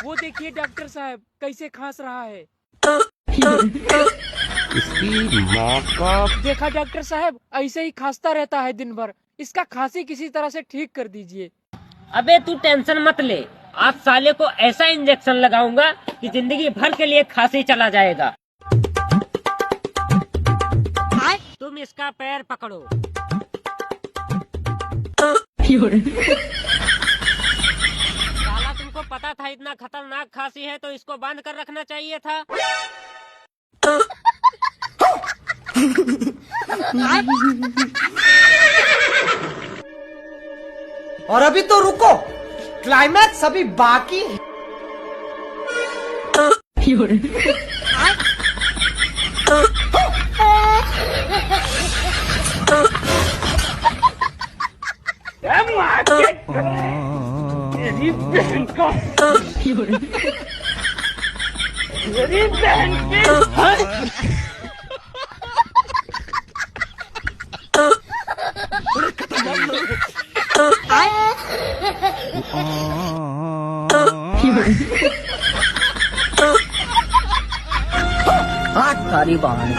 वो देखिए डॉक्टर साहब कैसे खांस रहा है। इसकी माँ का। देखा डॉक्टर साहब, ऐसे ही खांसता रहता है दिन भर। इसका खांसी किसी तरह से ठीक कर दीजिए। अबे तू टेंशन मत ले, आज साले को ऐसा इंजेक्शन लगाऊंगा कि जिंदगी भर के लिए खांसी चला जाएगा। तुम इसका पैर पकड़ो। साला तुमको पता था इतना खतरनाक खांसी है तो इसको बांध कर रखना चाहिए था। और अभी तो रुको, क्लाइमैक्स अभी बाकी है। मेरी बहन का, मेरी बहन की। हाँ तारी बहाने।